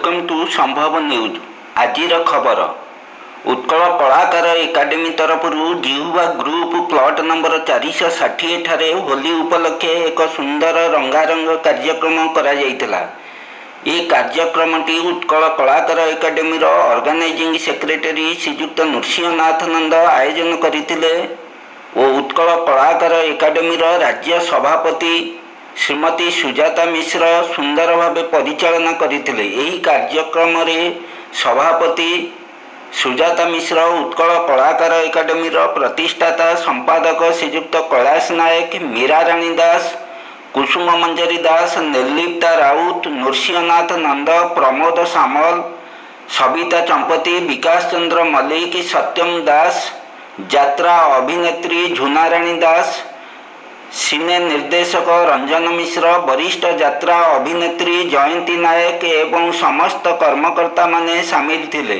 Welcome to संभव news. आजिर खबर उत्कल कलाकार एकाडेमी तरफ जिहुवा ग्रुप प्लॉट नंबर 460 ठारे होली उपलक्षे एक सुंदर रंगारंग कार्यक्रम करा जायतिला। ये कार्यक्रमटी उत्कल कलाकार एकाडेमी ऑर्गेनाइजिंग सेक्रेटरी श्रीजुक्त नृसिंहनाथ नंद आयोजन करथिले ओ उत्कल कलाकार एकाडेमी राज्य सभापति श्रीमती सुजाता मिश्र सुंदर भाव परिचालना करथिले। एही कार्यक्रम रे सभापति सुजाता मिश्र उत्कल कलाकार एकाडेमी प्रतिष्ठाता संपादक श्रीजुक्त कैलाश नायक, मीराराणी दास, कुसुम मंजरी दास, निर्लिप्ता राउत, नृसिंहनाथ नंद, प्रमोद सामल, सविता चंपती, विकास चंद्र मल्लिक, सत्यम दास, यात्रा अभिनेत्री झुनाराणी दास, सिने निर्देशक रंजन मिश्र, वरिष्ठ यात्रा अभिनेत्री जयंती नायक एवं समस्त कर्मकर्ता माने सामिल थिले।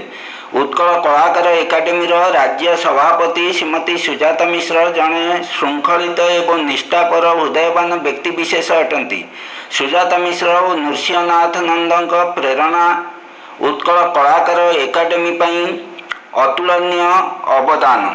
उत्कल कलाकार एकाडेमी राज्य सभापति श्रीमती सुजाता मिश्र जड़े श्रृंखलित एवं निष्ठापर हृदयवान व्यक्तिविशेष अटंती। सुजाता मिश्र और नृसिंहनाथ नंद प्रेरणा उत्कल कलाकार एकाडेमी अतुलनीय अवदान।